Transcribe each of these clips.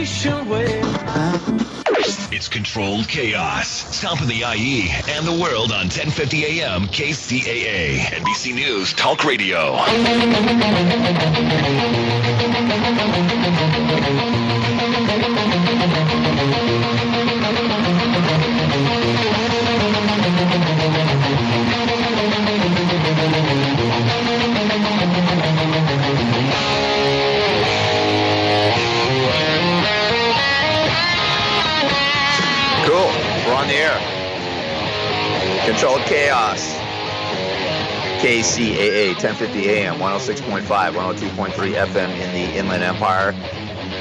nation wave. It's controlled chaos. Stomping the IE and the world on 1050 AM KCAA. NBC News Talk Radio. Cool. We're on the air. Controlled chaos. KCAA, 1050 AM, 106.5, 102.3 FM in the Inland Empire.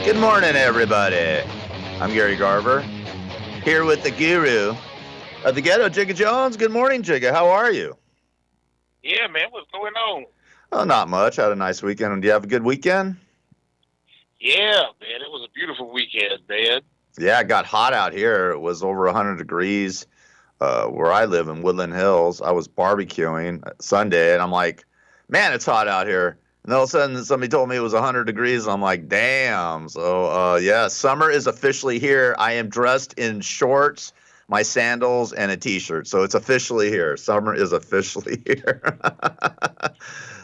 Good morning, everybody. I'm Gary Garver, here with the guru of the ghetto, Jigga Jones. Good morning, Jigga. How are you? Yeah, man. What's going on? Oh, not much. Had a nice weekend. Do you have a good weekend? Yeah, man. It was a beautiful weekend, man. Yeah, it got hot out here. It was over 100 degrees where I live in Woodland Hills. I was barbecuing Sunday, and I'm like, man, it's hot out here. And all of a sudden, somebody told me it was 100 degrees. And I'm like, damn. So, yeah, summer is officially here. I am dressed in shorts, my sandals, and a T-shirt. So it's officially here. Summer is officially here.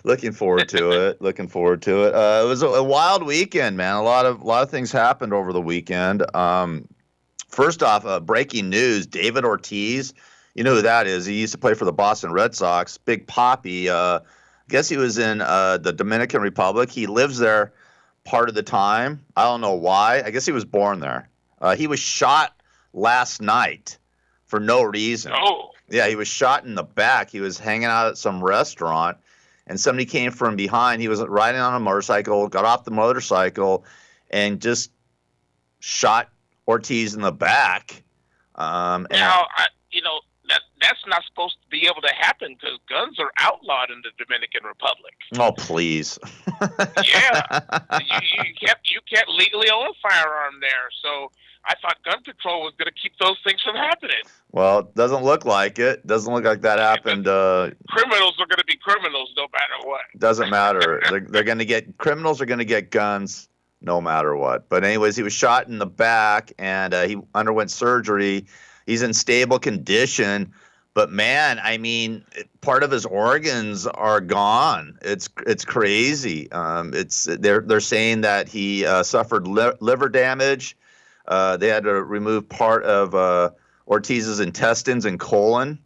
Looking forward to it. It was a wild weekend, man. A lot of things happened over the weekend. First off, breaking news: David Ortiz. You know who that is? He used to play for the Boston Red Sox. Big Papi. I guess he was in the Dominican Republic. He lives there part of the time. I don't know why. I guess he was born there. He was shot last night for no reason. Oh. Yeah, he was shot in the back. He was hanging out at some restaurant, and somebody came from behind. He was riding on a motorcycle, got off the motorcycle, and just shot Ortiz in the back. That's not supposed to be able to happen because guns are outlawed in the Dominican Republic. Oh, please. Yeah, you can't legally own a firearm there. So I thought gun control was going to keep those things from happening. Well, it doesn't look like it. Doesn't look like that happened. Criminals are going to be criminals no matter what. Doesn't matter. They're going to get criminals are going to get guns no matter what. But anyways, he was shot in the back and he underwent surgery. He's in stable condition. But man, I mean, part of his organs are gone. It's crazy. They're saying that he suffered liver damage. They had to remove part of Ortiz's intestines and colon,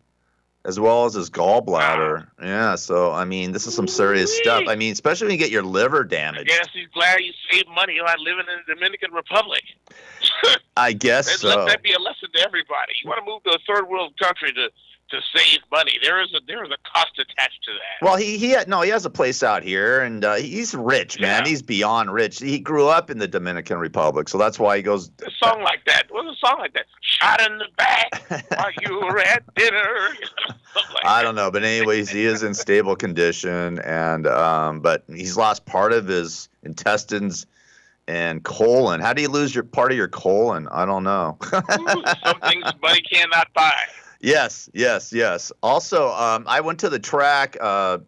as well as his gallbladder. Wow. Yeah, so I mean, this is some serious stuff. I mean, especially when you get your liver damaged. I guess he's glad you saved money by living in the Dominican Republic. I guess so. Let that be a lesson to everybody. You want to move to a third world country to save money. There is a cost attached to that. Well, he has a place out here, and he's rich, man. Yeah. He's beyond rich. He grew up in the Dominican Republic, so that's why he goes. A song like that. What's a song like that? Shot in the back while you were at dinner. I don't know, but anyways, he is in stable condition, and but he's lost part of his intestines and colon. How do you lose part of your colon? I don't know. Some things money cannot buy. Yes. Also, I went to the track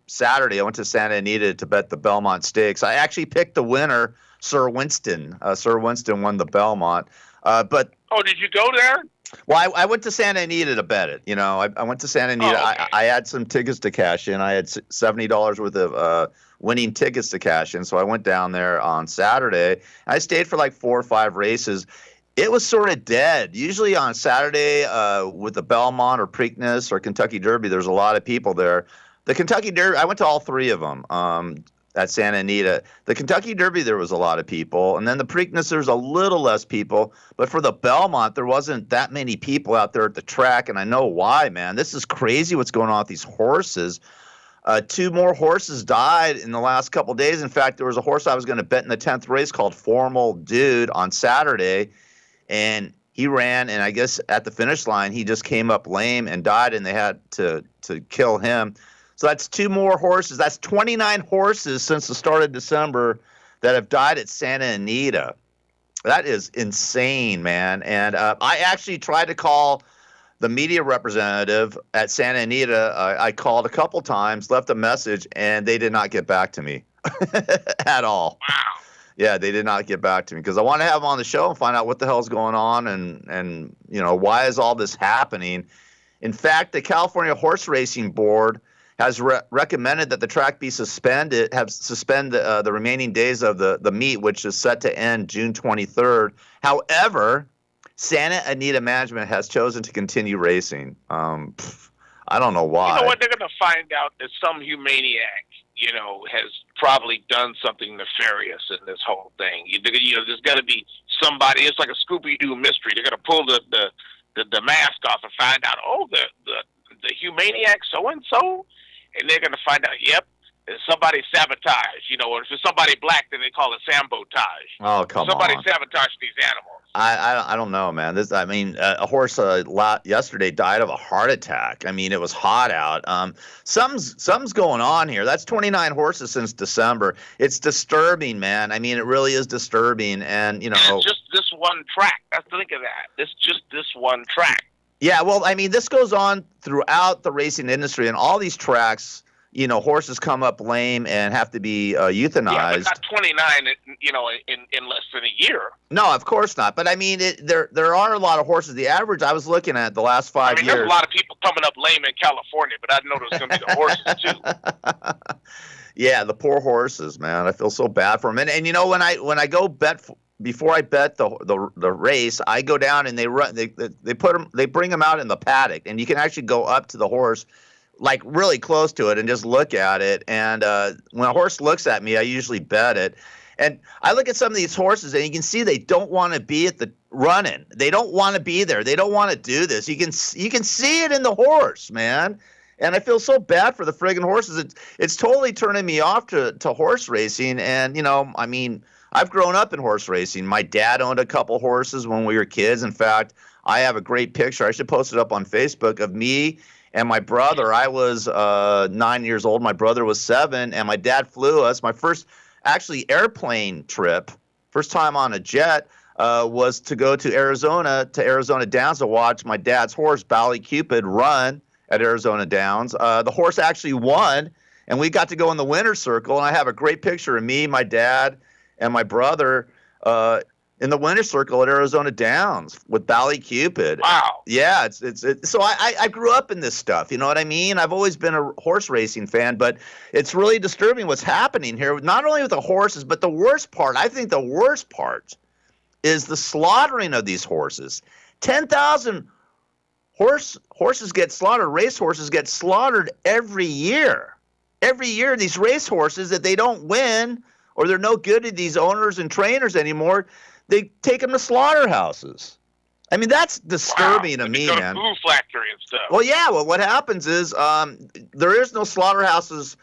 Saturday. I went to Santa Anita to bet the Belmont Stakes. I actually picked the winner, Sir Winston. Sir Winston won the Belmont. But did you go there? Well, I went to Santa Anita to bet it. You know, I went to Santa Anita. Oh, okay. I had some tickets to cash in. I had $70 worth of winning tickets to cash in. So I went down there on Saturday. I stayed for like 4 or 5 races. It was sort of dead. Usually on Saturday with the Belmont or Preakness or Kentucky Derby, there's a lot of people there. The Kentucky Derby, I went to all 3 of them at Santa Anita. The Kentucky Derby, there was a lot of people. And then the Preakness, there's a little less people. But for the Belmont, there wasn't that many people out there at the track. And I know why, man. This is crazy what's going on with these horses. 2 more horses died in the last couple of days. In fact, there was a horse I was going to bet in the 10th race called Formal Dude on Saturday. And he ran, and I guess at the finish line, he just came up lame and died, and they had to kill him. So that's 2 more horses. That's 29 horses since the start of December that have died at Santa Anita. That is insane, man. And I actually tried to call the media representative at Santa Anita. I called a couple times, left a message, and they did not get back to me at all. Wow. Yeah, they did not get back to me because I want to have them on the show and find out what the hell's going on and why is all this happening. In fact, the California Horse Racing Board has recommended that the track be suspend the remaining days of the meet, which is set to end June 23rd. However, Santa Anita Management has chosen to continue racing. I don't know why. You know what? They're going to find out that some humaniac, has probably done something nefarious in this whole thing. There's got to be somebody. It's like a Scooby-Doo mystery. They're going to pull the mask off and find out, the humaniac so-and-so, and they're going to find out, yep, it's somebody sabotaged. Or if it's somebody black, then they call it sambotage. Oh, come somebody on. sabotaged these animals. I don't know, man. A horse yesterday died of a heart attack. I mean, it was hot out. Something's going on here. That's 29 horses since December. It's disturbing, man. I mean, it really is disturbing. And And it's just this one track. Think of that. It's just this one track. Yeah, well, I mean, this goes on throughout the racing industry, and all these tracks. Horses come up lame and have to be euthanized. Yeah, but not 29, in less than a year. No, of course not. But I mean, there are a lot of horses. The average I was looking at the last 5 years. There's a lot of people coming up lame in California, but I know there's going to be the horses too. Yeah, the poor horses, man. I feel so bad for them. And when I go bet before I bet the race, I go down and they run. They bring them out in the paddock, and you can actually go up to the horse, like really close to it, and just look at it. And when a horse looks at me, I usually bet it. And I look at some of these horses, and you can see they don't want to be at the running. They don't want to be there. They don't want to do this. You can see it in the horse, man. And I feel so bad for the friggin' horses. It's totally turning me off to horse racing. And I've grown up in horse racing. My dad owned a couple horses when we were kids. In fact, I have a great picture. I should post it up on Facebook of me and my brother. I was 9 years old. My brother was 7, and my dad flew us. My first actually airplane trip, first time on a jet, was to go to Arizona Downs to watch my dad's horse, Bally Cupid, run at Arizona Downs. The horse actually won, and we got to go in the winner's circle. And I have a great picture of me, my dad, and my brother in the winner's circle at Arizona Downs with Bally Cupid. Wow. Yeah, so I grew up in this stuff. You know what I mean? I've always been a horse racing fan, but it's really disturbing what's happening here, not only with the horses, but the worst part is the slaughtering of these horses. 10,000 horses get slaughtered, race horses get slaughtered every year. Every year, these race horses that they don't win or they're no good to these owners and trainers anymore, they take them to slaughterhouses. I mean, that's disturbing to me, man. Food factory and stuff. Well, yeah. Well, what happens is there is no slaughterhouses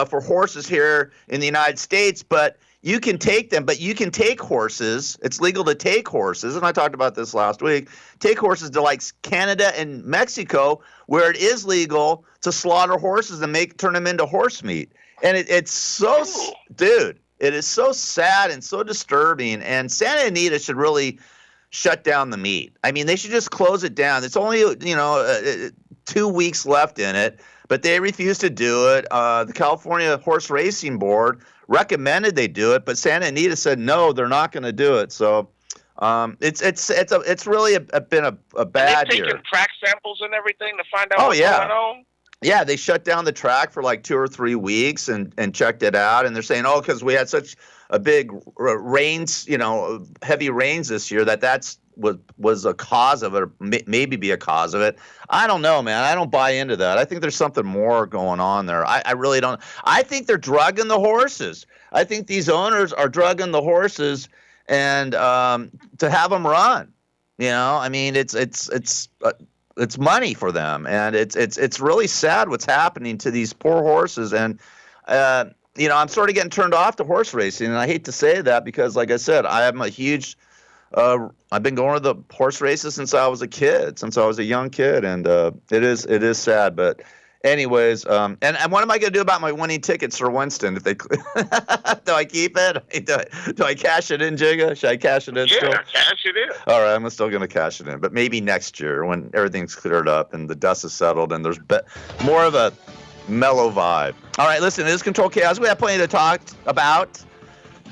for horses here in the United States, but you can take them. But you can take horses. It's legal to take horses, and I talked about this last week. Take horses to like Canada and Mexico, where it is legal to slaughter horses and turn them into horse meat. And it's so, dude. It is so sad and so disturbing, and Santa Anita should really shut down the meet. I mean, they should just close it down. It's only 2 weeks left in it, but they refuse to do it. The California Horse Racing Board recommended they do it, but Santa Anita said no, they're not going to do it. So it's really been a bad year. They've taken track samples and everything to find out what's going on. Yeah, they shut down the track for like 2 or 3 weeks and checked it out. And they're saying, because we had such a big rains, heavy rains this year, that was a cause of it, or maybe be a cause of it. I don't know, man. I don't buy into that. I think there's something more going on there. I really don't. I think they're drugging the horses. I think these owners are drugging the horses and to have them run. I mean, it's money for them, and it's really sad what's happening to these poor horses. And I'm sort of getting turned off to horse racing, and I hate to say that because, like I said, I am a huge. I've been going to the horse races since I was a young kid, and it is sad. But anyways, and what am I going to do about my winning tickets for Winston? If they do I keep it? Do I cash it in, Jigga? Should I cash it in still? Yeah, cash it in. All right, I'm still going to cash it in, but maybe next year when everything's cleared up and the dust is settled and there's more of a mellow vibe. All right, listen, it is Control Chaos. We have plenty to talk about.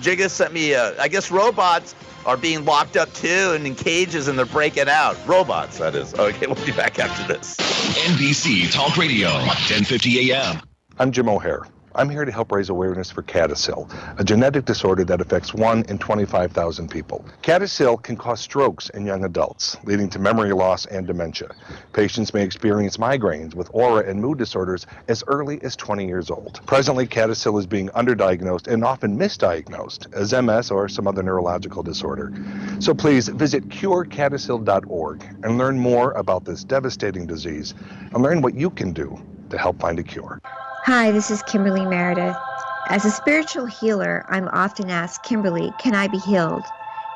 Jigga sent me, I guess robots are being locked up too and in cages and they're breaking out. Robots, that is. Okay, we'll be back after this. NBC Talk Radio, 1050 AM. I'm Jim O'Hare. I'm here to help raise awareness for CADASIL, a genetic disorder that affects 1 in 25,000 people. CADASIL can cause strokes in young adults, leading to memory loss and dementia. Patients may experience migraines with aura and mood disorders as early as 20 years old. Presently, CADASIL is being underdiagnosed and often misdiagnosed as MS or some other neurological disorder. So please visit curecadasil.org and learn more about this devastating disease and learn what you can do to help find a cure. Hi, this is Kimberly Meredith. As a spiritual healer, I'm often asked, Kimberly, can I be healed?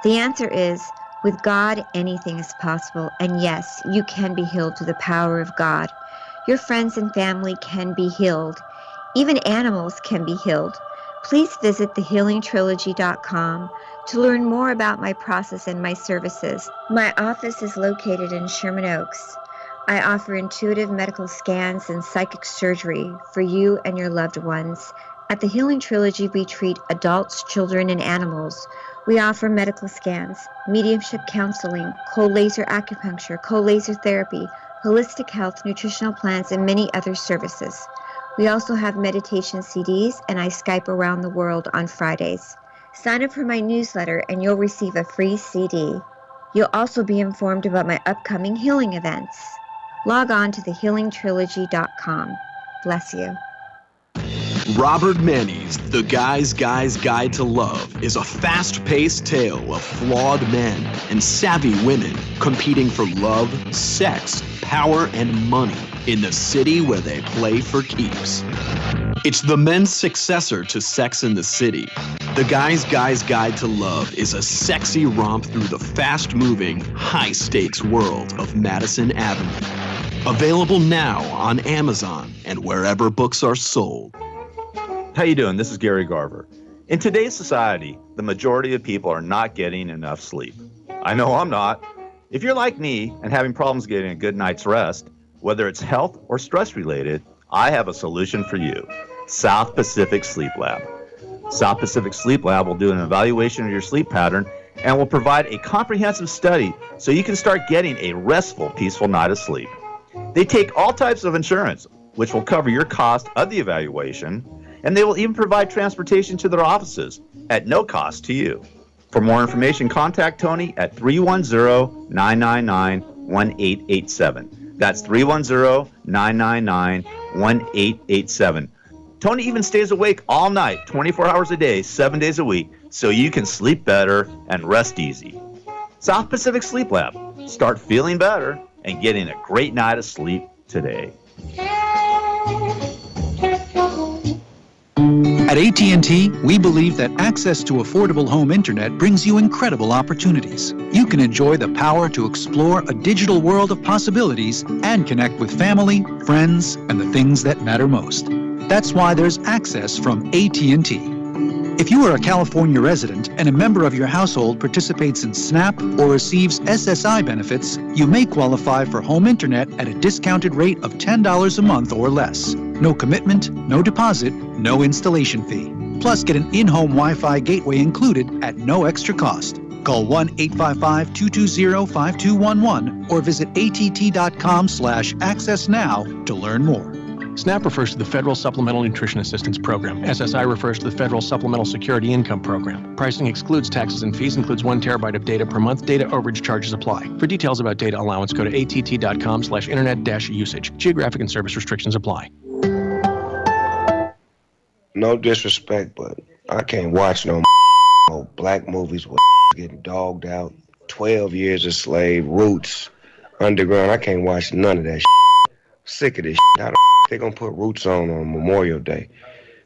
The answer is, with God, anything is possible. And yes, you can be healed through the power of God. Your friends and family can be healed. Even animals can be healed. Please visit thehealingtrilogy.com to learn more about my process and my services. My office is located in Sherman Oaks. I offer intuitive medical scans and psychic surgery for you and your loved ones. At the Healing Trilogy, we treat adults, children, and animals. We offer medical scans, mediumship counseling, cold laser acupuncture, cold laser therapy, holistic health, nutritional plans, and many other services. We also have meditation CDs, and I Skype around the world on Fridays. Sign up for my newsletter, and you'll receive a free CD. You'll also be informed about my upcoming healing events. Log on to thehealingtrilogy.com. Bless you. Robert Manny's The Guy's Guide to Love is a fast-paced tale of flawed men and savvy women competing for love, sex, power, and money in the city where they play for keeps. It's the men's successor to Sex and the City. The Guy's Guide to Love is a sexy romp through the fast-moving, high-stakes world of Madison Avenue. Available now on Amazon and wherever books are sold. How you doing? This is Gary Garver. In today's society, the majority of people are not getting enough sleep. I know I'm not. If you're like me and having problems getting a good night's rest, whether it's health or stress related, I have a solution for you. South Pacific Sleep Lab. South Pacific Sleep Lab will do an evaluation of your sleep pattern and will provide a comprehensive study so you can start getting a restful, peaceful night of sleep. They take all types of insurance, which will cover your cost of the evaluation, and they will even provide transportation to their offices at no cost to you. For more information, contact Tony at 310-999-1887. That's 310-999-1887. Tony even stays awake all night, 24 hours a day, 7 days a week, so you can sleep better and rest easy. South Pacific Sleep Lab. Start feeling better and getting a great night of sleep today. At AT&T, we believe that access to affordable home internet brings you incredible opportunities. You can enjoy the power to explore a digital world of possibilities and connect with family, friends, and the things that matter most. That's why there's access from AT&T. If you are a California resident and a member of your household participates in SNAP or receives SSI benefits, you may qualify for home internet at a discounted rate of $10 a month or less. No commitment, no deposit, no installation fee. Plus, get an in-home Wi-Fi gateway included at no extra cost. Call 1-855-220-5211 or visit att.com/access now to learn more. SNAP refers to the Federal Supplemental Nutrition Assistance Program. SSI refers to the Federal Supplemental Security Income Program. Pricing excludes taxes and fees, includes 1 terabyte of data per month. Data overage charges apply. For details about data allowance, go to att.com/internet-usage. Geographic and service restrictions apply. No disrespect, but I can't watch no black movies with getting dogged out, 12 years a slave, Roots, Underground. I can't watch none of that shit. Sick of this shit. How the they gonna put Roots on Memorial Day?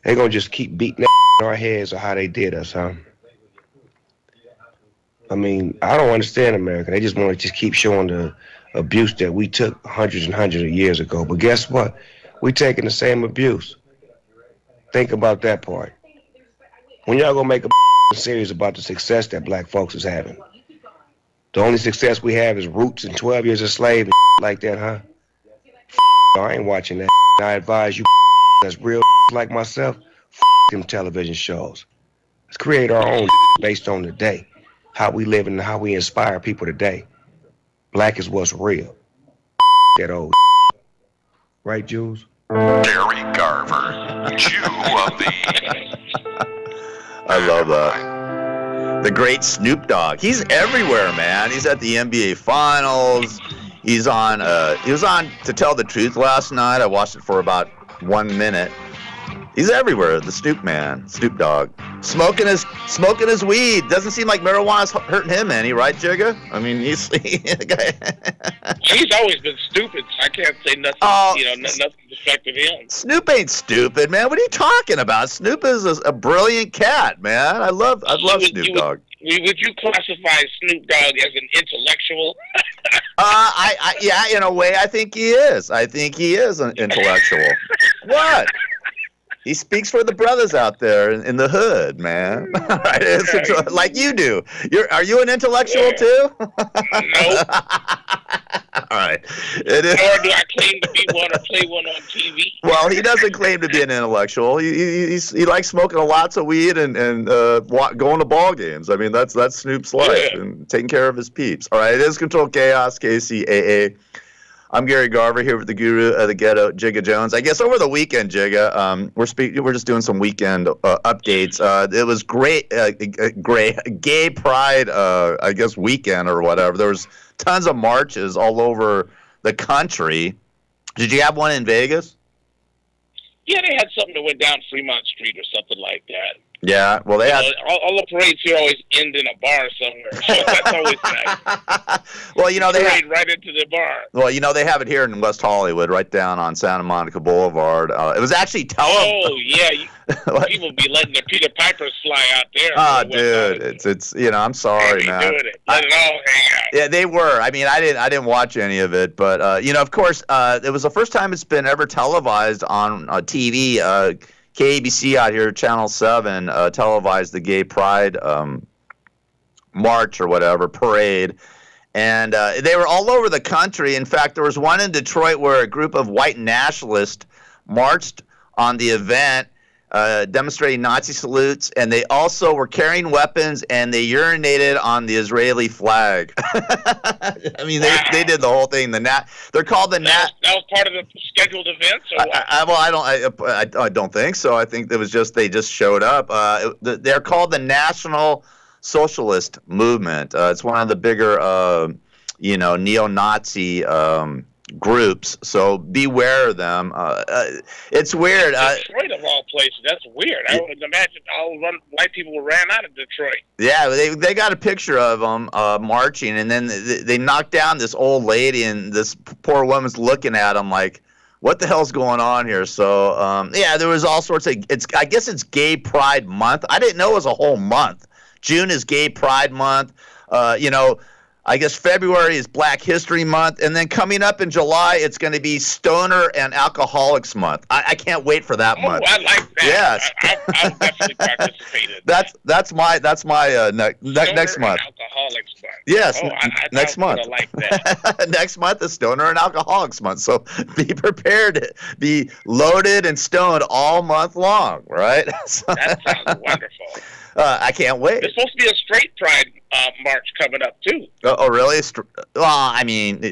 They gonna just keep beating our heads or how they did us, huh? I mean, I don't understand America. They just want to just keep showing the abuse that we took hundreds and hundreds of years ago. But guess what? We taking the same abuse. Think about that part. When y'all gonna make a series about the success that black folks is having? The only success we have is Roots and 12 years a slave and like that, huh? I ain't watching that. I advise you that's real like myself, them television shows. Let's create our own based on the day, how we live and how we inspire people today. Black is what's real. That old right, Jules? Gary Garver, Jew of the... I love that. The great Snoop Dogg. He's everywhere, man. He's at the NBA Finals. He was on To Tell the Truth last night. I watched it for about 1 minute. He's everywhere, the Snoop man, Snoop Dogg. Smoking his weed. Doesn't seem like marijuana's hurting him any, right, Jigga? I mean, he's He's always been stupid, so I can't say nothing, nothing defective him. Snoop ain't stupid, man. What are you talking about? Snoop is a brilliant cat, man. I love Snoop Dogg. Would you classify Snoop Dogg as an intellectual? Yeah, in a way, I think he is. I think he is an intellectual. What? He speaks for the brothers out there in the hood, man. Right? Like you do. Are you an intellectual too? Nope. All right. It is. Nor do I claim to be one or play one on TV. Well, he doesn't claim to be an intellectual. He likes smoking lots of weed and going to ball games. I mean, that's Snoop's life and taking care of his peeps. All right. It is Control Chaos, KCAA. I'm Gary Garver here with the guru of the ghetto, Jigga Jones. I guess over the weekend, Jigga, we're just doing some weekend updates. It was great, gay pride, I guess, weekend or whatever. There was tons of marches all over the country. Did you have one in Vegas? Yeah, they had something that went down Fremont Street or something like that. Yeah, well, they had all the parades here always end in a bar somewhere. So that's always nice. Well, they parade right into the bar. Well, they have it here in West Hollywood, right down on Santa Monica Boulevard. It was actually televised. Oh yeah, people be letting the Peter Pipers fly out there. Oh, dude, it's I'm sorry, man. Doing it. Let it all hang out. Yeah, they were. I mean, I didn't watch any of it, but of course, it was the first time it's been ever televised on TV. KABC out here, Channel 7, televised the Gay Pride march or whatever, parade. And they were all over the country. In fact, there was one in Detroit where a group of white nationalists marched on the event, demonstrating Nazi salutes, and they also were carrying weapons, and they urinated on the Israeli flag. I mean, they did the whole thing. They're called the That was part of the scheduled events. Or what? I don't think so. I think it was they just showed up. They're called the National Socialist Movement. It's one of the bigger, neo-Nazi groups, so beware of them. It's weird. Detroit of all places, that's weird. I would imagine all white people ran out of Detroit. Yeah, they got a picture of them marching, and then they knocked down this old lady, and this poor woman's looking at them like, what the hell's going on here? So there was all sorts of. I guess it's Gay Pride Month. I didn't know it was a whole month. June is Gay Pride Month. I guess February is Black History Month, and then coming up in July, it's going to be Stoner and Alcoholics Month. I can't wait for that month. I like that. Yes, I'll definitely participate in that's my next month. Alcoholics Month. Yes, next month. Like that. Next month is Stoner and Alcoholics Month, so be prepared. Be loaded and stoned all month long, right? That sounds wonderful. I can't wait. There's supposed to be a straight pride march coming up too. Oh, really?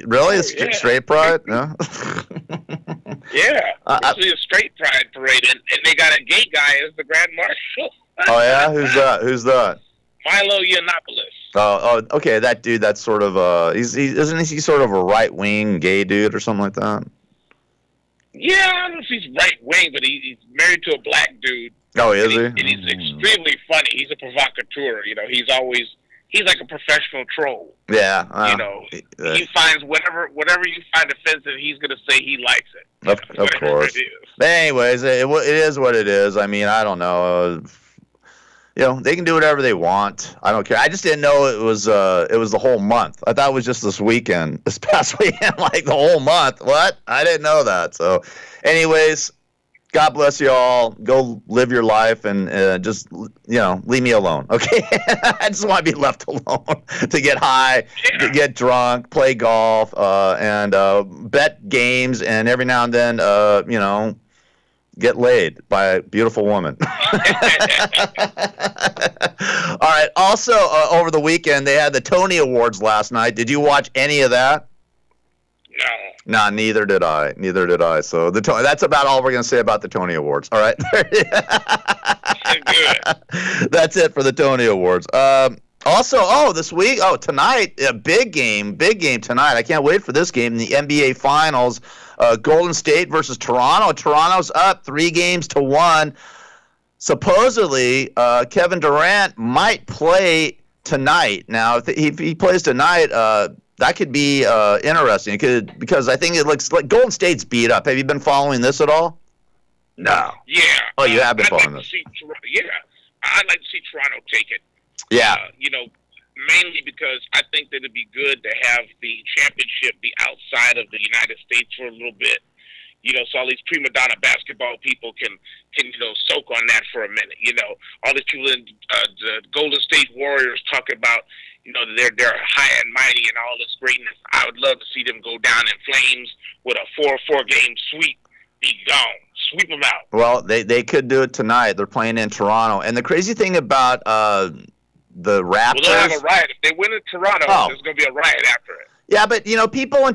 Really? Straight pride? No? Yeah. It's a straight pride parade, and they got a gay guy as the grand marshal. Oh yeah? Who's that? Milo Yiannopoulos. Oh, okay. That dude. That's sort of isn't he sort of a right wing gay dude or something like that? Yeah, I don't know if he's right wing, but he's married to a black dude. Oh, is he? And he's extremely funny. He's a provocateur. He's like a professional troll. Yeah. He finds whatever you find offensive, he's gonna say he likes it. Of course. But anyways, it is what it is. I mean, I don't know. They can do whatever they want. I don't care. I just didn't know it was the whole month. I thought it was just this past weekend, like the whole month. What? I didn't know that. So, anyways, God bless you all. Go live your life and just leave me alone. Okay, I just want to be left alone to get high, to get drunk, play golf, and bet games, and every now and then, get laid by a beautiful woman. All right. Also, over the weekend, they had the Tony Awards last night. Did you watch any of that? No. Nah, neither did I. So that's about all we're going to say about the Tony Awards. All right. Good. That's it for the Tony Awards. Also, tonight, a big game tonight. I can't wait for this game. The NBA Finals, Golden State versus Toronto. Toronto's up 3-1. Supposedly, Kevin Durant might play tonight. Now, if he plays tonight, that could be interesting. Because I think it looks like Golden State's beat up. Have you been following this at all? No. Yeah. Oh, you have been following this. I'd like to see Toronto take it. Yeah. Mainly because I think that it'd be good to have the championship be outside of the United States for a little bit. So all these prima donna basketball people can soak on that for a minute. All these people in the Golden State Warriors talk about, they're high and mighty and all this greatness. I would love to see them go down in flames with a 4-4 game sweep. Be gone. Sweep them out. Well, they could do it tonight. They're playing in Toronto. And the crazy thing about the Raptors. Well, they'll have a riot. If they win in Toronto, there's going to be a riot after it. Yeah, but people in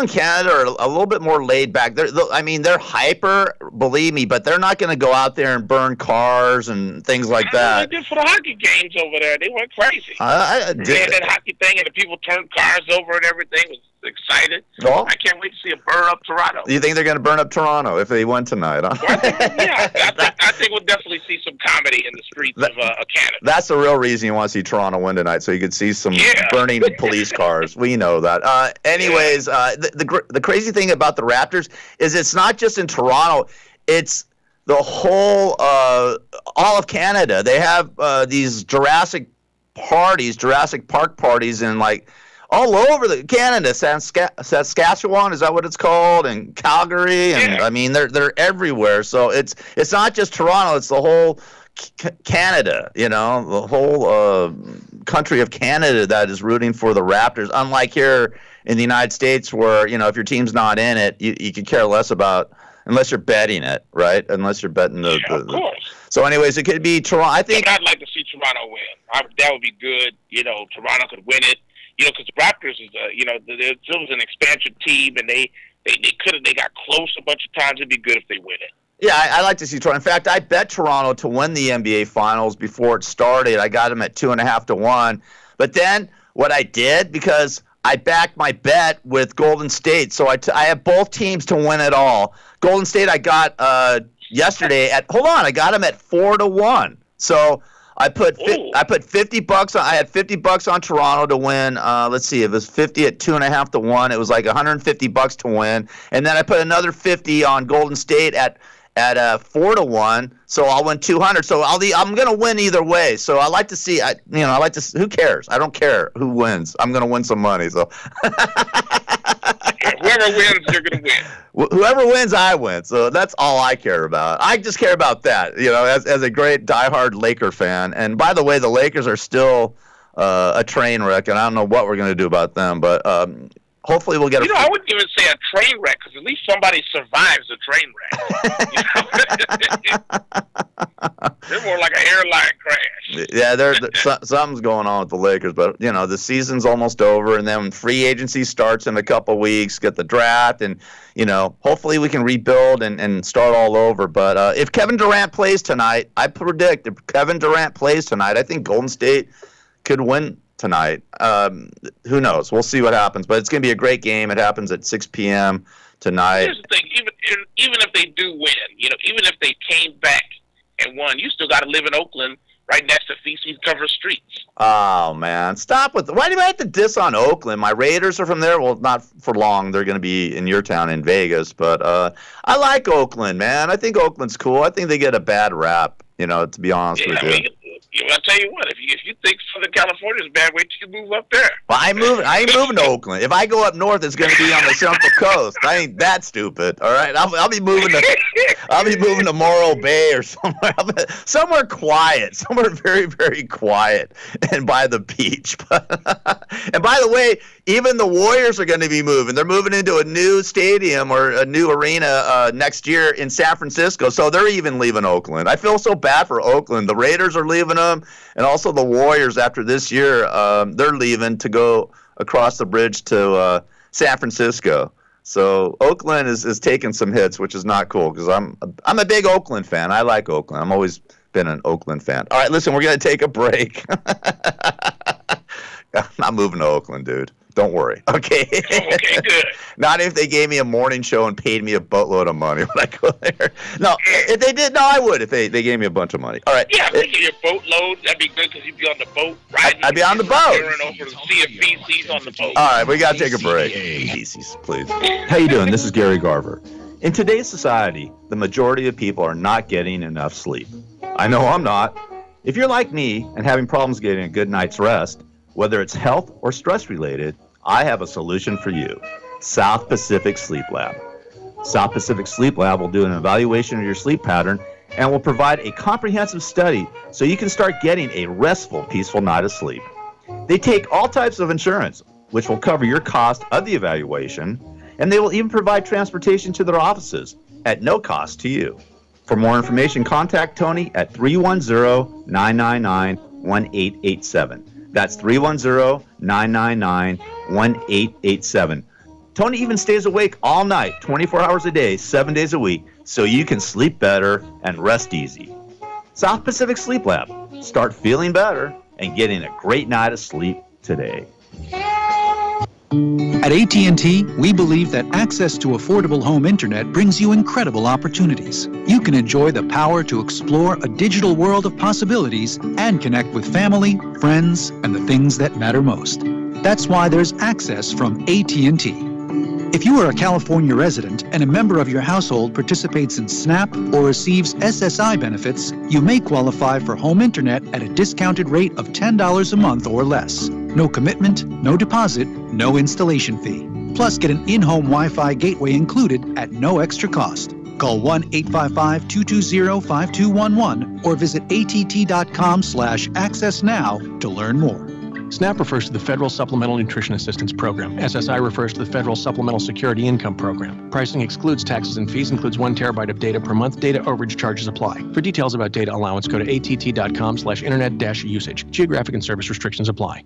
Canada are a little bit more laid back. They're hyper, believe me, but they're not going to go out there and burn cars and things like that. They did for the hockey games over there. They went crazy. They had that hockey thing, and the people turned cars over and everything. Was excited. Well, I can't wait to see them burn up Toronto. You think they're going to burn up Toronto if they win tonight? Huh? I think we'll definitely see some comedy in the streets of Canada. That's the real reason you want to see Toronto win tonight, so you could see some burning police cars. We know that. Anyways, the crazy thing about the Raptors is it's not just in Toronto. It's the whole all of Canada. They have these Jurassic Park parties, and all over Canada, Saskatchewan, is that what it's called, and Calgary, and I mean they're everywhere. So it's not just Toronto; it's the whole Canada, the whole country of Canada that is rooting for the Raptors. Unlike here in the United States, where if your team's not in it, you could care less about unless you're betting it, right? Unless you're betting the. Of course. So, anyways, it could be Toronto. I think I'd like to see Toronto win. That would be good. Toronto could win it. Because the Raptors is there was an expansion team, and they got close a bunch of times. It'd be good if they win it. Yeah, I like to see Toronto. In fact, I bet Toronto to win the NBA Finals before it started. I got them at 2.5 to 1. But then what I did, because I backed my bet with Golden State, so I have both teams to win it all. Golden State, I got yesterday I got them at 4 to 1. So I put $50 on. I had $50 on Toronto to win. Let's see, it was 50 at 2.5 to 1. It was like $150 to win, and then I put another 50 on Golden State at 4 to 1. So I'll win 200. So I'm gonna win either way. So I like to see. Who cares? I don't care who wins. I'm gonna win some money. So. Whoever wins, you're going to win. Whoever wins, I win. So that's all I care about. I just care about that, as a great diehard Laker fan. And by the way, the Lakers are still a train wreck, and I don't know what we're going to do about them. But hopefully we'll get I wouldn't even say a train wreck, because at least somebody survives a train wreck. They're more like an airline crash. Yeah, something's going on with the Lakers, but the season's almost over, and then free agency starts in a couple weeks. Get the draft, and hopefully we can rebuild and start all over. But if Kevin Durant plays tonight, I predict if Kevin Durant plays tonight, I think Golden State could win tonight. Who knows? We'll see what happens. But it's going to be a great game. It happens at 6 p.m. tonight. Here's the thing: even if they do win, even if they came back and won, you still got to live in Oakland, right next to feces-covered streets. Oh man, stop with! Why do I have to diss on Oakland? My Raiders are from there. Well, not for long. They're going to be in your town in Vegas. But I like Oakland, man. I think Oakland's cool. I think they get a bad rap. To be honest with you. I'll tell you what, if you think Southern California is bad, wait till you move up there. Well, I ain't moving to Oakland. If I go up north, it's going to be on the Central Coast. I ain't that stupid. All right, I'll be moving to Morro Bay or somewhere quiet, somewhere very, very quiet, and by the beach. And by the way, even the Warriors are going to be moving. They're moving into a new stadium or a new arena next year in San Francisco. So they're even leaving Oakland. I feel so bad for Oakland. The Raiders are leaving them, and also the Warriors after this year, they're leaving to go across the bridge to San Francisco. So Oakland is taking some hits, which is not cool because I'm a big Oakland fan. I like Oakland. I'm always been an Oakland fan. All right, listen, we're going to take a break. I'm not moving to Oakland, dude. Don't worry. Okay. Okay, good. Not if they gave me a morning show and paid me a boatload of money when I go there. No, if they did, no, I would if they gave me a bunch of money. All right. Yeah, if they give you a boatload, that'd be good because you'd be on the boat, right? I'd be on the boat. Over to see a feces on the boat. All right, we got to take a break. Feces, please. How you doing? This is Gary Garver. In today's society, the majority of people are not getting enough sleep. I know I'm not. If you're like me and having problems getting a good night's rest, whether it's health or stress related, I have a solution for you. South Pacific Sleep Lab. South Pacific Sleep Lab will do an evaluation of your sleep pattern and will provide a comprehensive study so you can start getting a restful, peaceful night of sleep. They take all types of insurance, which will cover your cost of the evaluation, and they will even provide transportation to their offices at no cost to you. For more information, contact Tony at 310-999-1887. That's 310-999-1887. Tony even stays awake all night, 24 hours a day, 7 days a week, so you can sleep better and rest easy. South Pacific Sleep Lab. Start feeling better and getting a great night of sleep today. At AT&T, we believe that access to affordable home internet brings you incredible opportunities. You can enjoy the power to explore a digital world of possibilities and connect with family, friends, and the things that matter most. That's why there's access from AT&T. If you are a California resident and a member of your household participates in SNAP or receives SSI benefits, you may qualify for home internet at a discounted rate of $10 a month or less. No commitment, no deposit, no installation fee. Plus, get an in-home Wi-Fi gateway included at no extra cost. Call 1-855-220-5211 or visit att.com/access now to learn more. SNAP refers to the Federal Supplemental Nutrition Assistance Program. SSI refers to the Federal Supplemental Security Income Program. Pricing excludes taxes and fees, includes 1 terabyte of data per month. Data overage charges apply. For details about data allowance, go to att.com/internet-usage. Geographic and service restrictions apply.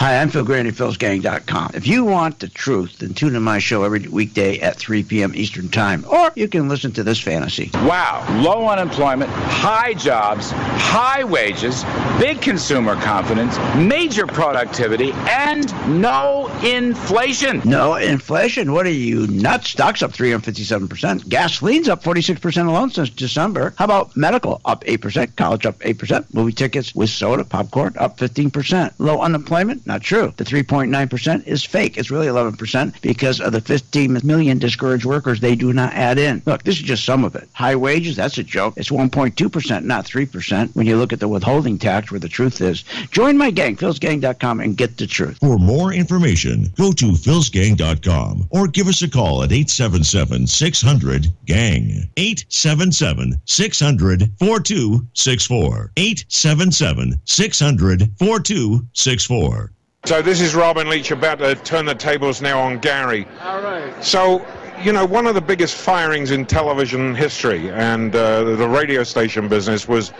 Hi, I'm Phil Grandy, philsgang.com. If you want the truth, then tune in my show every weekday at 3 p.m. Eastern Time, or you can listen to this fantasy. Wow, low unemployment, high jobs, high wages, big consumer confidence, major productivity, and no inflation. No inflation? What are you, nuts? Stocks up 357%. Gasoline's up 46% alone since December. How about medical? Up 8%. College up 8%. Movie tickets with soda, popcorn up 15%. Low unemployment? Not true. The 3.9% is fake. It's really 11% because of the 15 million discouraged workers they do not add in. Look, this is just some of it. High wages, that's a joke. It's 1.2%, not 3% when you look at the withholding tax where the truth is. Join my gang, philsgang.com, and get the truth. For more information, go to philsgang.com or give us a call at 877-600-GANG. 877-600-4264. 877-600-4264. So this is Robin Leach about to turn the tables now on Gary. All right. So, you know, one of the biggest firings in television history and the radio station business was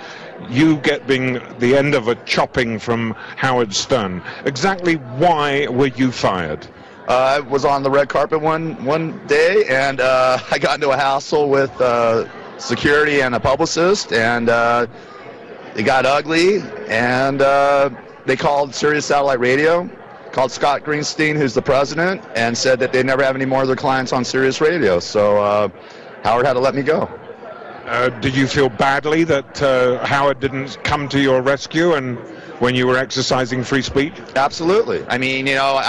you getting the end of a chopping from Howard Stern. Exactly why were you fired? I was on the red carpet one day, and I got into a hassle with security and a publicist, and it got ugly, and they called Sirius Satellite Radio, called Scott Greenstein, who's the president, and said that they'd never have any more of their clients on Sirius Radio. So Howard had to let me go. Did you feel badly that Howard didn't come to your rescue and when you were exercising free speech? Absolutely. I mean, you know,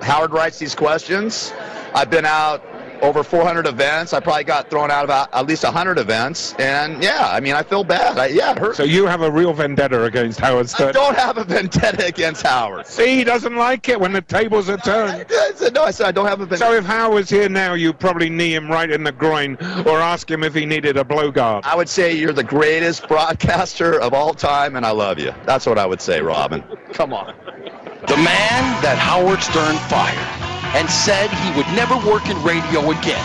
Howard writes these questions. I've been out over 400 events. I probably got thrown out of at least 100 events. And, yeah, I mean, I feel bad. It hurt. So you have a real vendetta against Howard Stern? I don't have a vendetta against Howard. See, he doesn't like it when the tables are turned. I said I don't have a vendetta. So if Howard was here now, you'd probably knee him right in the groin or ask him if he needed a blowguard. I would say you're the greatest broadcaster of all time, and I love you. That's what I would say, Robin. Come on. The man that Howard Stern fired and said he would never work in radio again.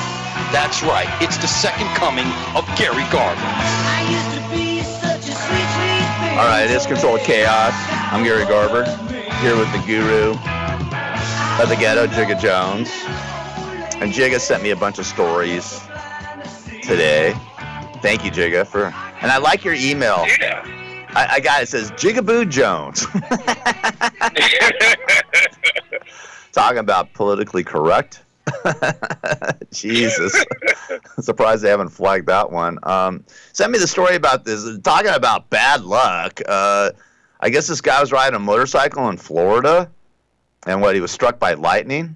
That's right, it's the second coming of Gary Garver. All right, it's Controlled Chaos. I'm Gary Garver, here with the guru of the ghetto, Jigga Jones. And Jigga sent me a bunch of stories today. Thank you, Jigga, and I like your email. Yeah. I got it. It says Jigaboo Jones. Talking about politically correct. Jesus. I'm surprised they haven't flagged that one. Send me the story about this. Talking about bad luck. I guess this guy was riding a motorcycle in Florida, and he was struck by lightning.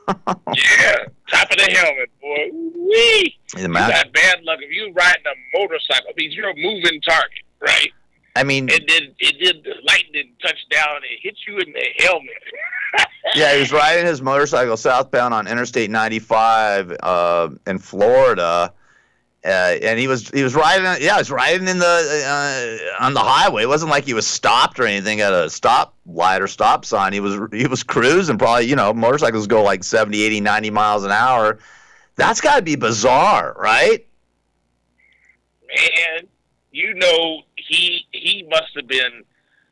Yeah, top of the helmet, boy. Wee! You got bad luck. If you riding a motorcycle, it means you're a moving target, right? I mean, the lightning didn't touch down and hit you in the helmet. Yeah, he was riding his motorcycle southbound on Interstate 95 in Florida, and he was riding. Yeah, he was riding in the on the highway. It wasn't like he was stopped or anything at a stop light or stop sign. He was cruising. Probably, motorcycles go like 70, 80, 90 miles an hour. That's got to be bizarre, right? Man, he must have been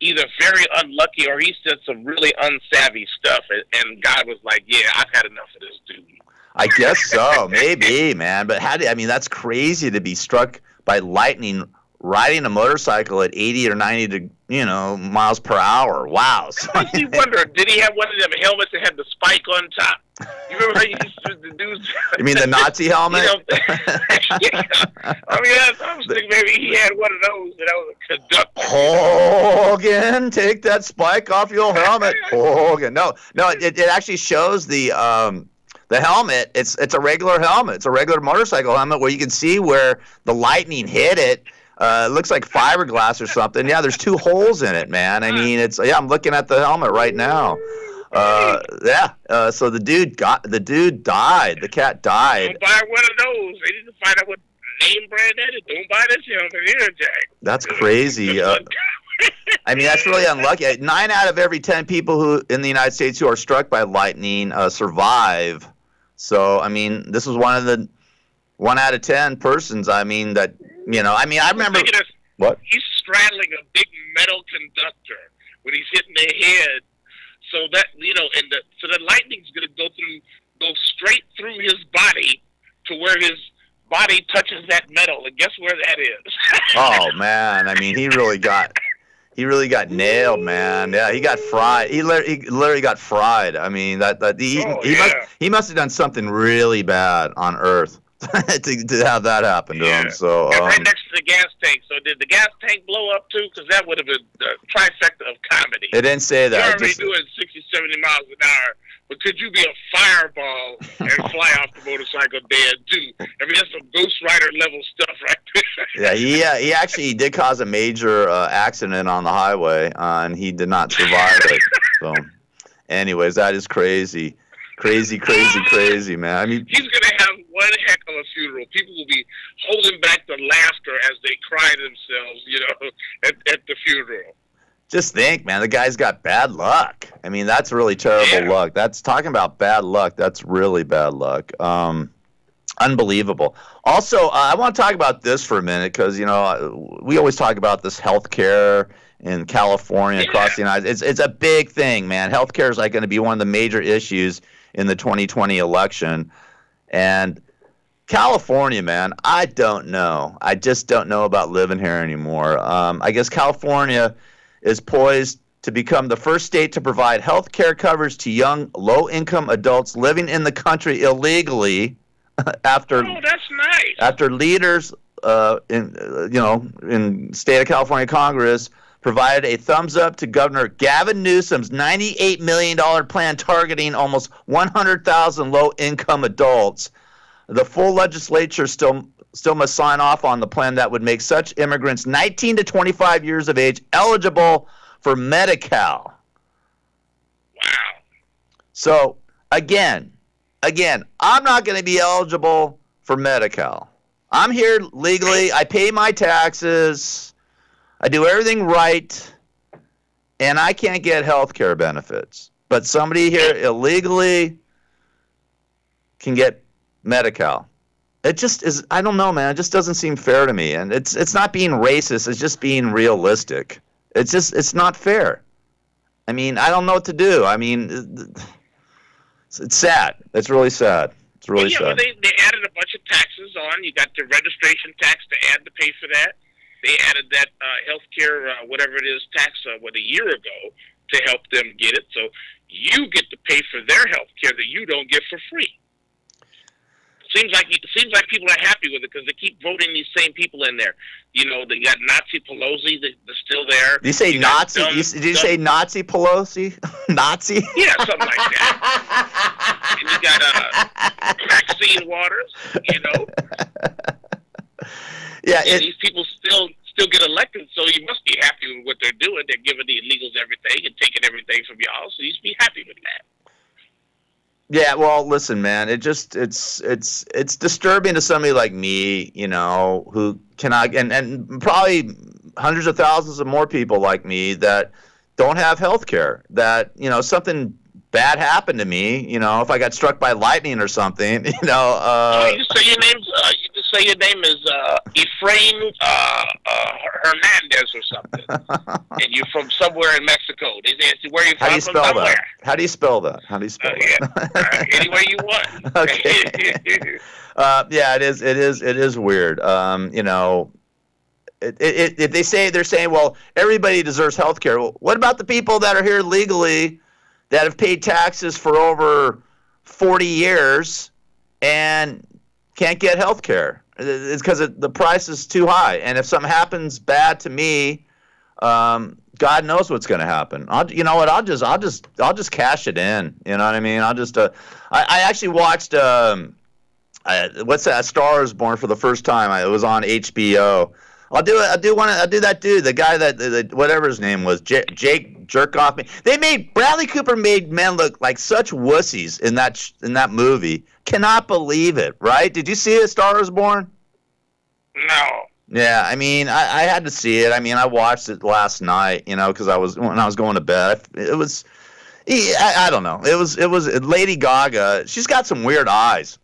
either very unlucky or he said some really unsavvy stuff, and God was like, yeah, I've had enough of this dude. I guess so, maybe, man. But that's crazy to be struck by lightning riding a motorcycle at 80 or 90 miles per hour. Wow. I actually wonder, did he have one of them helmets that had the spike on top? You remember how you used to the dudes? You mean the Nazi helmet? Yeah. I mean, I was thinking maybe he had one of those that was a conductor. Hogan, take that spike off your helmet. Hogan. No, it actually shows the helmet. It's a regular helmet. It's a regular motorcycle helmet where you can see where the lightning hit it. It looks like fiberglass or something. Yeah, there's 2 holes in it, man. I mean, I'm looking at the helmet right now. So the dude died. The cat died. Don't buy one of those. They need to find out what name brand that is. Don't buy this helmet here, Jack. That's crazy. I mean, that's really unlucky. 9 out of every 10 people who in the United States who are struck by lightning survive. So, I mean, this was one out of 10 persons. I mean, that. I remember. What? He's straddling a big metal conductor when he's hitting the head, so that so the lightning's gonna go straight through his body to where his body touches that metal, and guess where that is? Oh man, I mean, he really got nailed, man. Yeah, he got fried. He literally got fried. I mean, he must have done something really bad on Earth. to have that happen to him. So right next to the gas tank. So did the gas tank blow up too? Because that would have been the trifecta of comedy. It didn't say that. You're already doing 60, 70 miles an hour, but could you be a fireball and fly off the motorcycle dead too? I mean, that's some Ghost Rider level stuff right there. Yeah, he actually did cause a major accident on the highway, and he did not survive it. So, anyways, that is crazy. Crazy, man. I mean, he's gonna have one heck of a funeral. People will be holding back the laughter as they cry themselves, at the funeral. Just think, man, the guy's got bad luck. I mean, that's really terrible luck. That's talking about bad luck. That's really bad luck. Unbelievable. Also, I want to talk about this for a minute because we always talk about this health care in California, across the United States. It's a big thing, man. Healthcare is going to be one of the major issues in the 2020 election. And California, man, I don't know. I just don't know about living here anymore. I guess California is poised to become the first state to provide health care coverage to young, low-income adults living in the country illegally after that's nice. After leaders in state of California Congress provided a thumbs up to Governor Gavin Newsom's $98 million plan targeting almost 100,000 low-income adults. The full legislature still must sign off on the plan that would make such immigrants 19 to 25 years of age eligible for Medi-Cal. Wow. So, again, I'm not going to be eligible for Medi-Cal. I'm here legally. I pay my taxes. I do everything right. And I can't get health care benefits. But somebody here illegally can get Medi-Cal. It just is, I don't know, man. It just doesn't seem fair to me. And it's not being racist. It's just being realistic. It's not fair. I mean, I don't know what to do. I mean, it's sad. It's really sad. It's really sad. Well, they added a bunch of taxes on. You got the registration tax to add to pay for that. They added that healthcare, whatever it is, tax a year ago to help them get it. So you get to pay for their healthcare that you don't get for free. Seems like people are happy with it because they keep voting these same people in there. You know, they got Nazi Pelosi that's still there. Did you say Nazi? Did you say Nazi Pelosi? Nazi? Yeah, something like that. And you got Maxine Waters. You know. Yeah. And these people still get elected, so you must be happy with what they're doing. They're giving the illegals everything and taking everything from y'all, so you should be happy with that. Yeah, well, listen, man. It's disturbing to somebody like me, you know, who cannot, and probably hundreds of thousands of more people like me that don't have health care. That, you know, something bad happened to me, you know, if I got struck by lightning or something, you know. You say your name is Efrain Hernandez or something, and you're from somewhere in Mexico. They ask you where you're from. How do you spell that? How do you spell that? Yeah. Anywhere you want. Okay. Yeah, it is weird. You know, if they're saying, well, everybody deserves health care. Well, what about the people that are here legally that have paid taxes for over 40 years and can't get health care? It's because the price is too high. And if something happens bad to me, God knows what's going to happen. You know what? I'll just cash it in. You know what I mean? I'll just. I actually watched. What's that? A Star Is Born for the first time. It was on HBO. I'll do that dude, the guy that whatever his name was, Jake Jerkoff. Bradley Cooper made men look like such wussies in that movie. Cannot believe it, right? Did you see A Star Is Born? No. Yeah, I mean, I had to see it. I mean, I watched it last night, you know, because when I was going to bed. It was, I don't know. It was Lady Gaga. She's got some weird eyes.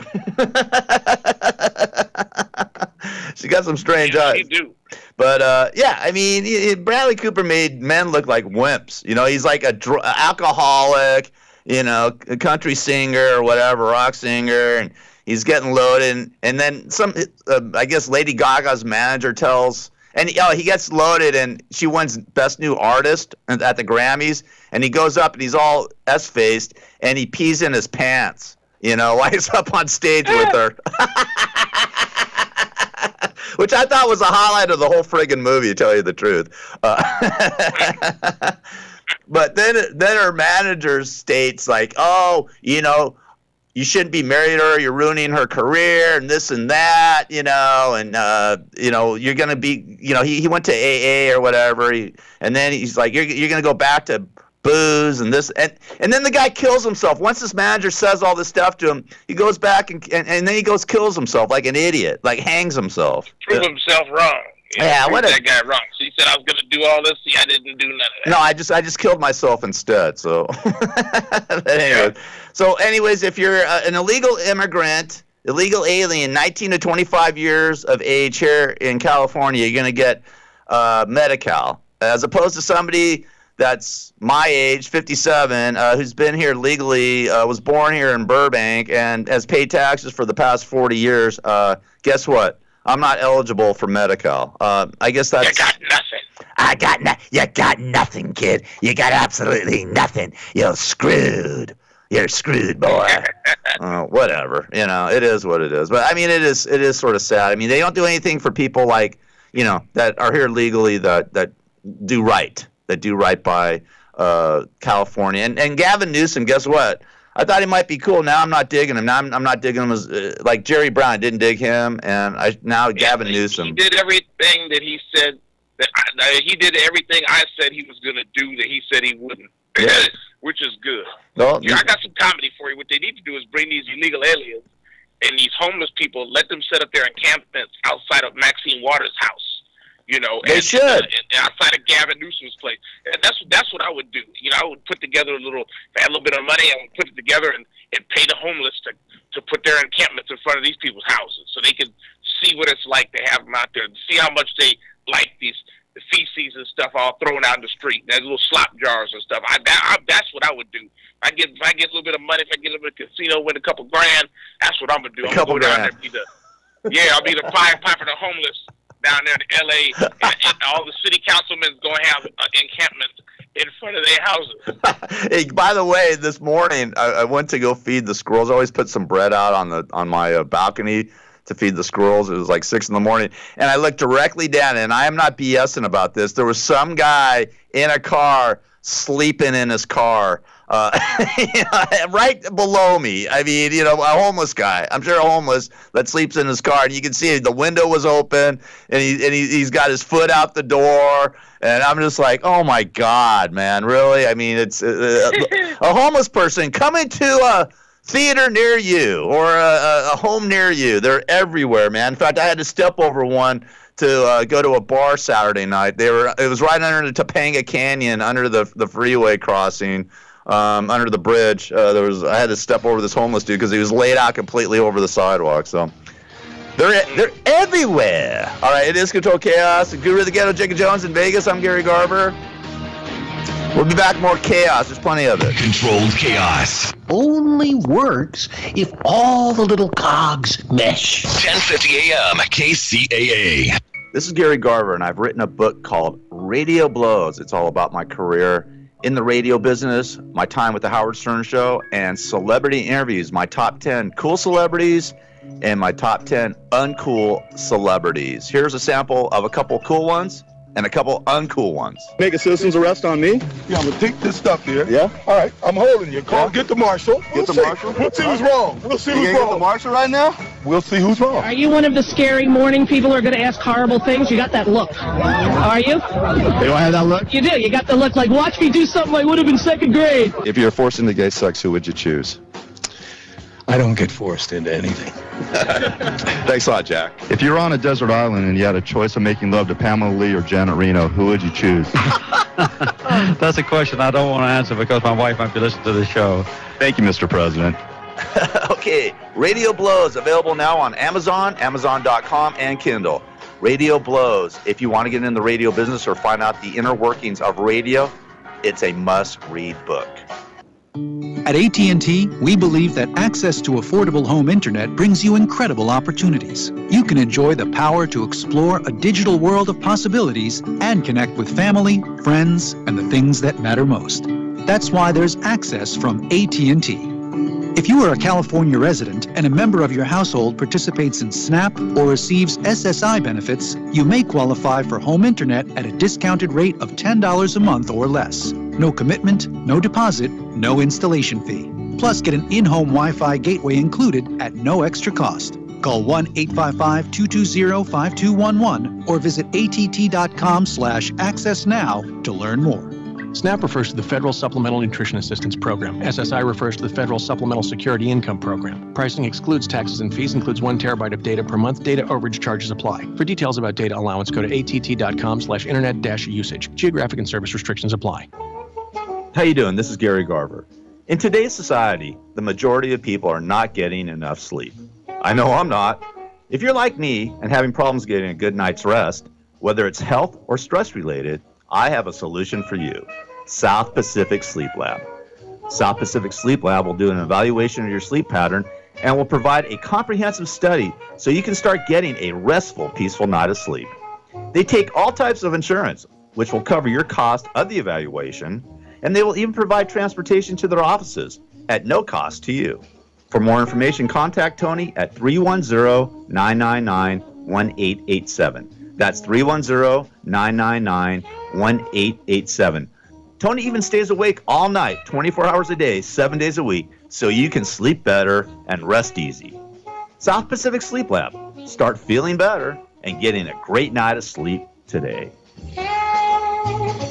She got some strange eyes. You do. But yeah, I mean, Bradley Cooper made men look like wimps. You know, he's like a alcoholic, you know, a country singer or whatever, rock singer, and he's getting loaded, and then I guess Lady Gaga's manager tells, and he gets loaded, and she wins Best New Artist at the Grammys, and he goes up and he's all S-faced, and he pees in his pants, you know, while he's up on stage with her. Which I thought was a highlight of the whole friggin' movie, to tell you the truth. But then her manager states like, oh, you know, you shouldn't be married to her. You're ruining her career and this and that, you know, and, you know, you're going to be, you know, he went to AA or whatever. And then he's like, you're going to go back to booze and this. And then the guy kills himself. Once this manager says all this stuff to him, he goes back and then he kills himself like an idiot, like hangs himself. Prove himself wrong. Yeah, what that guy wrong. So he said I was going to do all this. See, I didn't do none of that. No, I just killed myself instead. So, but anyway. So, anyways, if you're an illegal immigrant, illegal alien, 19 to 25 years of age here in California, you're going to get Medi-Cal, as opposed to somebody that's my age, 57, who's been here legally, was born here in Burbank, and has paid taxes for the past 40 years. Guess what? I'm not eligible for Medi-Cal. I guess that's... You got nothing. You got nothing, kid. You got absolutely nothing. You're screwed. You're screwed, boy. Whatever. You know, it is what it is. But, I mean, it is sort of sad. I mean, they don't do anything for people like, you know, that are here legally that do right. That do right by California. And Gavin Newsom, guess what? I thought he might be cool. Now I'm not digging him. Now I'm not digging him as like Jerry Brown. I didn't dig him, and now Gavin Newsom. He did everything that he said. He did everything I said he was going to do that he said he wouldn't, which is good. No, I got some comedy for you. What they need to do is bring these illegal aliens and these homeless people, let them set up their encampments outside of Maxine Waters' house. They should. Outside of Gavin Newsom's place. And that's what I would do. I would put together if I had a little bit of money, I would put it together and pay the homeless to put their encampments in front of these people's houses so they could see what it's like to have them out there and see how much they like the feces and stuff all thrown out in the street. There's little slop jars and stuff. That's what I would do. If I get a little bit of money, if I get a little bit of casino, win a couple grand, that's what I'm going to do. I'm going to go down there and I'll be the Pied Piper, the homeless down there in L.A., and all the city councilmen going to have encampments in front of their houses. Hey, by the way, this morning I went to go feed the squirrels. I always put some bread out on my balcony to feed the squirrels. It was like 6 in the morning, and I looked directly down, and I am not BSing about this. There was some guy in a car sleeping in his car. Right below me. I mean, a homeless guy. I'm sure a homeless that sleeps in his car, and you can see the window was open, and he's got his foot out the door, and I'm just like, oh my God, man, really? I mean, it's a homeless person coming to a theater near you or a home near you. They're everywhere, man. In fact, I had to step over one to go to a bar Saturday night. It was right under the Topanga Canyon, under the freeway crossing. Under the bridge, I had to step over this homeless dude because he was laid out completely over the sidewalk. So they're everywhere. All right, it is Control Chaos. The Guru of the Ghetto, Jacob Jones in Vegas. I'm Gary Garver. We'll be back. More chaos. There's plenty of it. Controlled chaos only works if all the little cogs mesh. 1050 AM KCAA. This is Gary Garver, and I've written a book called Radio Blows. It's all about my career in the radio business, my time with the Howard Stern Show, and celebrity interviews, my top 10 cool celebrities and my top 10 uncool celebrities. Here's a sample of a couple cool ones and a couple uncool ones. Make a citizen's arrest on me? Yeah, I'm gonna take this stuff here. Yeah? All right, I'm holding you. Get the marshal. Get the marshal? We'll see who's wrong. We'll see who's wrong. Get the marshal right now? We'll see who's wrong. Are you one of the scary morning people who are going to ask horrible things? You got that look. Are you? Do I have that look? You do. You got the look like, watch me do something I would have in second grade. If you're forced into gay sex, who would you choose? I don't get forced into anything. Thanks a lot, Jack. If you were on a desert island and you had a choice of making love to Pamela Lee or Janet Reno, who would you choose? That's a question I don't want to answer because my wife might be listening to the show. Thank you, Mr. President. Okay, Radio Blows, available now on Amazon, Amazon.com, and Kindle. Radio Blows. If you want to get in the radio business or find out the inner workings of radio, it's a must-read book. At AT&T, we believe that access to affordable home internet brings you incredible opportunities. You can enjoy the power to explore a digital world of possibilities and connect with family, friends, and the things that matter most. That's why there's access from AT&T. If you are a California resident and a member of your household participates in SNAP or receives SSI benefits, you may qualify for home internet at a discounted rate of $10 a month or less. No commitment, no deposit, no installation fee. Plus, get an in-home Wi-Fi gateway included at no extra cost. Call 1-855-220-5211 or visit att.com/access now to learn more. SNAP refers to the Federal Supplemental Nutrition Assistance Program. SSI refers to the Federal Supplemental Security Income Program. Pricing excludes taxes and fees, includes 1 terabyte of data per month. Data overage charges apply. For details about data allowance, go to att.com/internet-usage. Geographic and service restrictions apply. How you doing? This is Gary Garver. In today's society, the majority of people are not getting enough sleep. I know I'm not. If you're like me and having problems getting a good night's rest, whether it's health or stress related, I have a solution for you. South Pacific Sleep Lab. South Pacific Sleep Lab will do an evaluation of your sleep pattern and will provide a comprehensive study so you can start getting a restful, peaceful night of sleep. They take all types of insurance, which will cover your cost of the evaluation, and they will even provide transportation to their offices at no cost to you. For more information, contact Tony at 310-999-1887. That's 310-999-1887. Tony even stays awake all night, 24 hours a day, 7 days a week, so you can sleep better and rest easy. South Pacific Sleep Lab. Start feeling better and getting a great night of sleep today.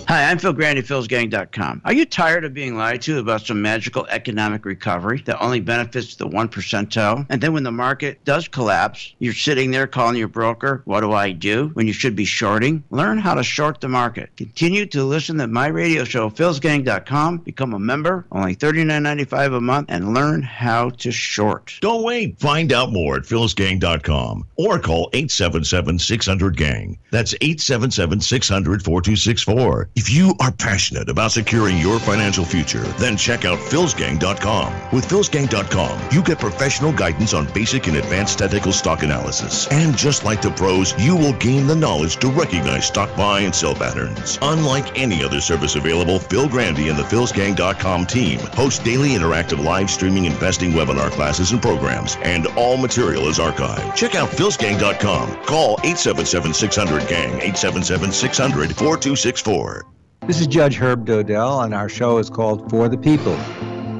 Hi, I'm Phil Grandy, philsgang.com. Are you tired of being lied to about some magical economic recovery that only benefits the 1%? And then when the market does collapse, you're sitting there calling your broker, what do I do? When you should be shorting? Learn how to short the market. Continue to listen to my radio show, philsgang.com. Become a member, only $39.95 a month, and learn how to short. Don't wait. Find out more at philsgang.com or call 877-600-GANG. That's 877-600-4264. If you are passionate about securing your financial future, then check out philsgang.com. With philsgang.com, you get professional guidance on basic and advanced technical stock analysis. And just like the pros, you will gain the knowledge to recognize stock buy and sell patterns. Unlike any other service available, Phil Grandy and the philsgang.com team host daily interactive live streaming investing webinar classes and programs, and all material is archived. Check out philsgang.com. Call 877-600-GANG, 877-600-4264. This is Judge Herb Dodell, and our show is called For the People.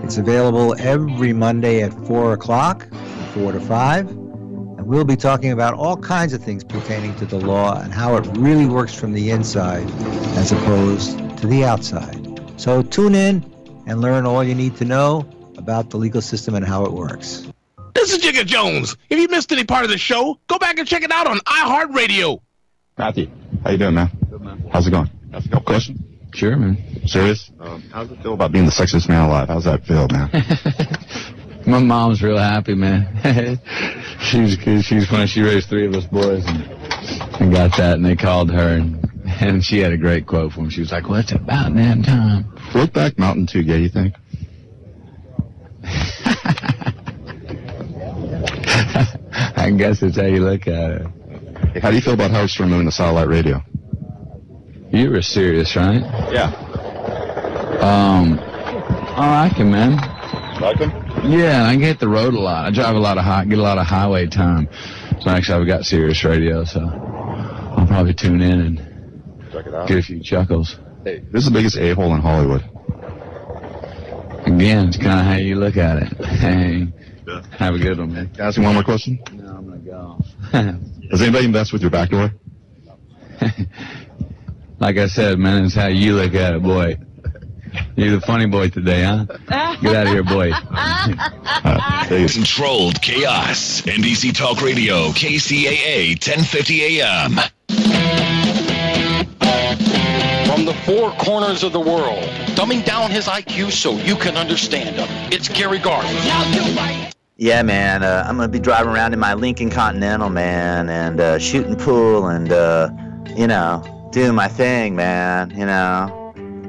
It's available every Monday at 4 o'clock, 4 to 5, and we'll be talking about all kinds of things pertaining to the law and how it really works from the inside as opposed to the outside. So tune in and learn all you need to know about the legal system and how it works. This is Jigga Jones. If you missed any part of the show, go back and check it out on iHeartRadio. Matthew, how you doing, man? Good, man. How's it going? Ask a couple questions? Sure, man. Serious? How's it feel about being the sexiest man alive? How's that feel, man? My mom's real happy, man. She's funny. She raised 3 of us boys and got that, and they called her, and she had a great quote for him. She was like, well, it's about damn time. Brokeback Mountain too gay, you think? I guess it's how you look at it. Hey, how do you feel about Howard Stern moving to satellite radio? You were serious, right? Yeah. I like him, man. Like him? Yeah, I get the road a lot. I drive a lot of get a lot of highway time. So actually, I've got Sirius Radio, so I'll probably tune in and check it out. Get a few chuckles. Hey, this is the biggest a-hole in Hollywood. Again, it's kind of how you look at it. Hey, have a good one, man. Can I ask you one more question? No, I'm gonna go. Does anybody invest with your back door? Like I said, man, it's how you look at it, boy. You're the funny boy today, huh? Get out of here, boy. Controlled chaos. NBC Talk Radio, KCAA, 1050 AM. From the 4 corners of the world, dumbing down his IQ so you can understand him. It's Gary Garver. Yeah, man. I'm going to be driving around in my Lincoln Continental, man, and shooting pool and, doing my thing, man,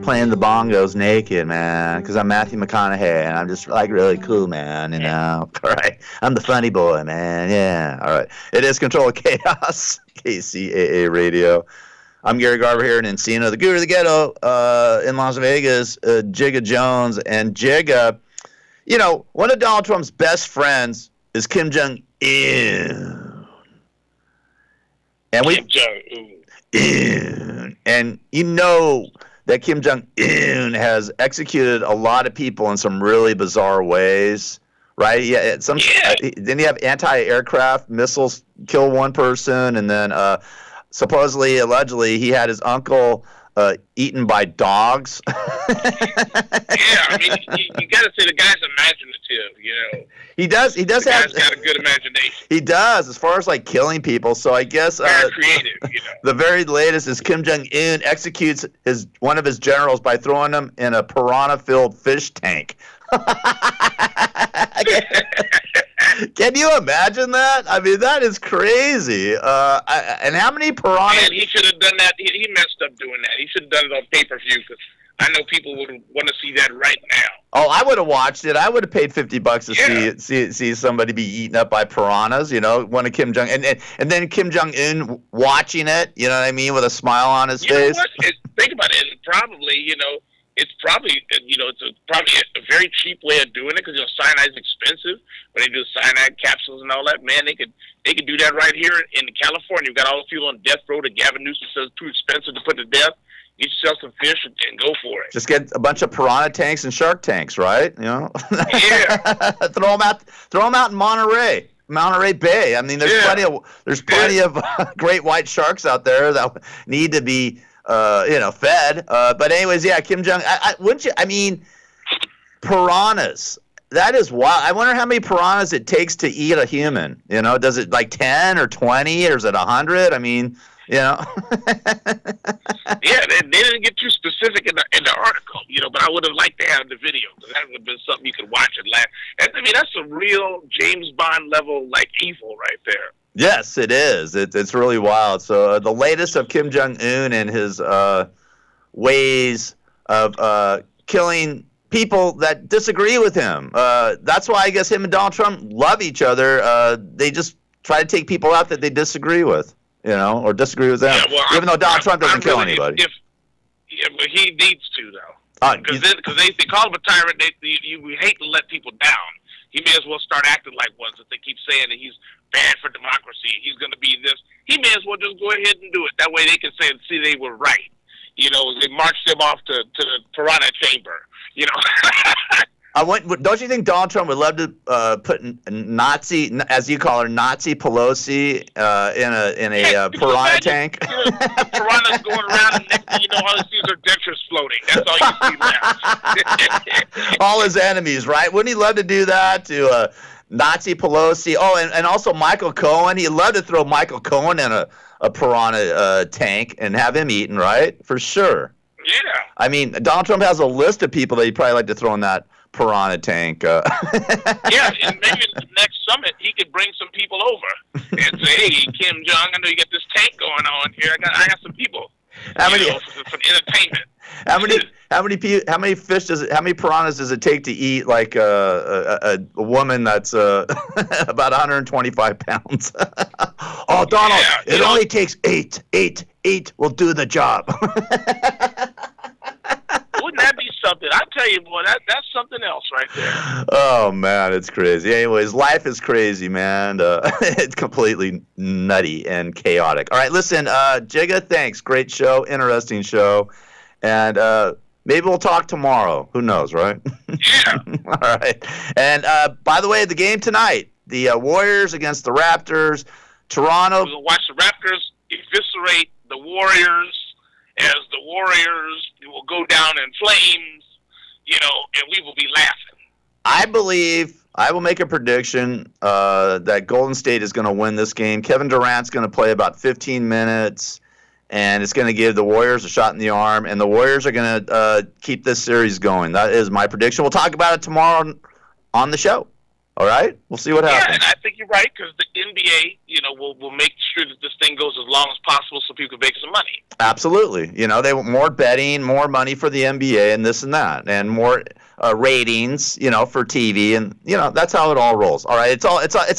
playing the bongos naked, man, because I'm Matthew McConaughey, and I'm just, really cool, man, all right. I'm the funny boy, man, yeah, all right. It is Controlled Chaos, KCAA Radio. I'm Gary Garver here in Encino, the guru of the ghetto in Las Vegas, Jigga Jones, and Jigga, one of Donald Trump's best friends is Kim Jong-un. And Kim Jong-un. And that Kim Jong-un has executed a lot of people in some really bizarre ways, right? Yeah. Then you have anti-aircraft missiles kill one person, and then supposedly, allegedly, he had his uncle eaten by dogs. Yeah, I mean, you got to say the guy's imaginative, He does have. Guy's got a good imagination. He does, as far as killing people. So I guess very creative. The very latest is Kim Jong-un executes one of his generals by throwing him in a piranha-filled fish tank. Can you imagine that? I mean, that is crazy. And how many piranha? Man, he should have done that. He messed up doing that. He should have done it on pay-per-view, because I know people would want to see that right now. Oh, I would have watched it. I would have paid $50 to see somebody be eaten up by piranhas. One of Kim Jong and then Kim Jong-un watching it. You know what I mean, with a smile on his face. Think about it. It's probably it's probably a very cheap way of doing it, because cyanide's expensive. When they do cyanide capsules and all that, man, they could do that right here in California. You've got all the people on death row that Gavin Newsom says too expensive to put to death. Get yourself some fish and go for it. Just get a bunch of piranha tanks and shark tanks, right? You know. Yeah. Throw them out in Monterey Bay. I mean, there's plenty of great white sharks out there that need to be fed. But anyways, yeah, Kim Jong. Wouldn't you? I mean, piranhas. That is wild. I wonder how many piranhas it takes to eat a human. You know, does it like 10 or 20 or is it 100? I mean, you know. Yeah, they didn't get too specific in the article, but I would have liked to have the video because that would have been something you could watch and laugh. And I mean, that's a real James Bond level like evil right there. Yes, it is. It's really wild. So the latest of Kim Jong Un and his ways of killing people that disagree with him. That's why I guess him and Donald Trump love each other. They just try to take people out that they disagree with, or disagree with them. Yeah, well, even though Donald Trump doesn't kill anybody. Yeah, but he needs to though. Because they call him a tyrant. We hate to let people down. He may as well start acting like one. If they keep saying that he's bad for democracy, he's going to be this. He may as well just go ahead and do it. That way they can say, see, they were right. They marched him off to the piranha chamber. Don't you think Donald Trump would love to put Nazi, as you call her, Nazi Pelosi in a piranha tank? Piranhas going around, and next thing you know, all you see are dentures floating. That's all you see left. All his enemies, right? Wouldn't he love to do that to Nazi Pelosi? Oh, and also Michael Cohen. He'd love to throw Michael Cohen in a piranha tank and have him eaten, right? For sure. Yeah. I mean, Donald Trump has a list of people that he'd probably like to throw in that piranha tank. Yeah, and maybe at the next summit, he could bring some people over and say, hey, Kim Jong, I know you got this tank going on here. I got some people. How many for entertainment? How many piranhas does it take to eat like a woman that's about 125 pounds? Oh, Donald, it only takes eight will do the job. Wouldn't that be something? I tell you, boy, that's something else right there. Oh man, it's crazy. Anyways, life is crazy, man. It's completely nutty and chaotic. All right, listen, Jigga, thanks. Great show, interesting show, and maybe we'll talk tomorrow. Who knows, right? Yeah. All right. And by the way, the game tonight, the Warriors against the Raptors. Toronto. We'll watch the Raptors eviscerate the Warriors as the Warriors will go down in flames, and we will be laughing. I believe I will make a prediction that Golden State is going to win this game. Kevin Durant's going to play about 15 minutes, and it's going to give the Warriors a shot in the arm, and the Warriors are going to keep this series going. That is my prediction. We'll talk about it tomorrow on the show. All right? We'll see what happens. Yeah, and I think you're right because the NBA, will make sure that this thing goes as long as possible so people can make some money. Absolutely. They want more betting, more money for the NBA and this and that, and more ratings, for TV, and that's how it all rolls. All right, it's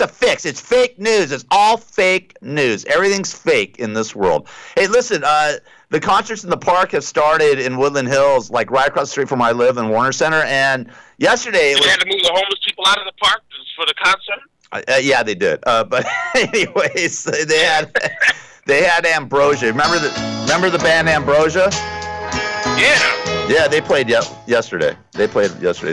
a fix. It's fake news. It's all fake news. Everything's fake in this world. Hey, listen, the concerts in the park have started in Woodland Hills, like right across the street from where I live in Warner Center, and yesterday they had to move the homeless people out of the park for the concert. Yeah, they did. But anyways, they had Ambrosia. Remember the band Ambrosia? Yeah. Yeah, they played yesterday.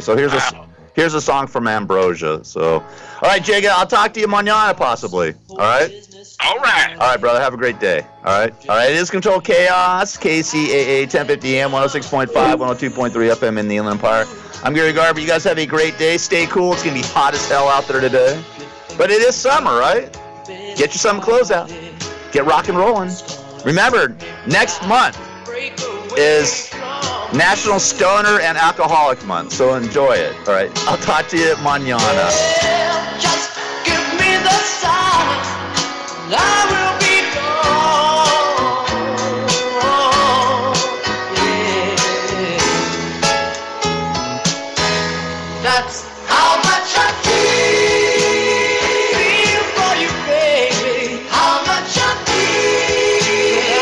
So here's a song from Ambrosia. So, all right, Jigga, I'll talk to you mañana possibly. All right. All right. All right, brother. Have a great day. All right. It is Control Chaos, KCAA 1050 AM, 106.5, 102.3 FM in the Inland Empire. I'm Gary Garber. You guys have a great day. Stay cool. It's going to be hot as hell out there today. But it is summer, right? Get your summer clothes out. Get rock and rolling. Remember, next month is National Stoner and Alcoholic Month, so enjoy it. All right. I'll talk to you mañana. Just give me the sign. I will be gone. Yeah. That's how much I feel for you, baby. How much I feel.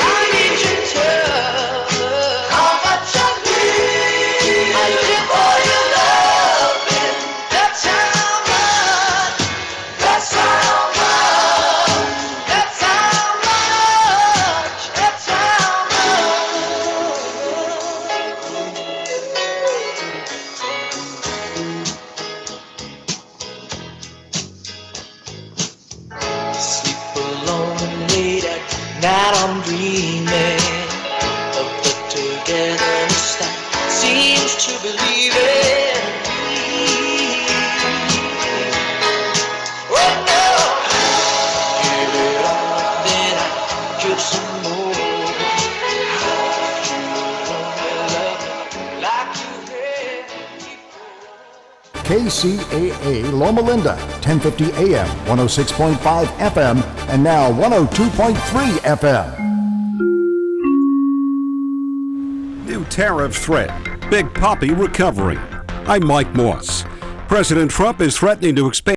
I need your touch. How much I feel. I live for your loving. That's how much. That's how much. That's night I'm dreaming of the togetherness that seems to believe in. Oh no, give it all, then I give some more. You only love me like you had. KCAA Loma Linda, 1050 AM, 106.5 FM, and now 102.3 FM. New tariff threat. Big Poppy recovering. I'm Mike Moss. President Trump is threatening to expand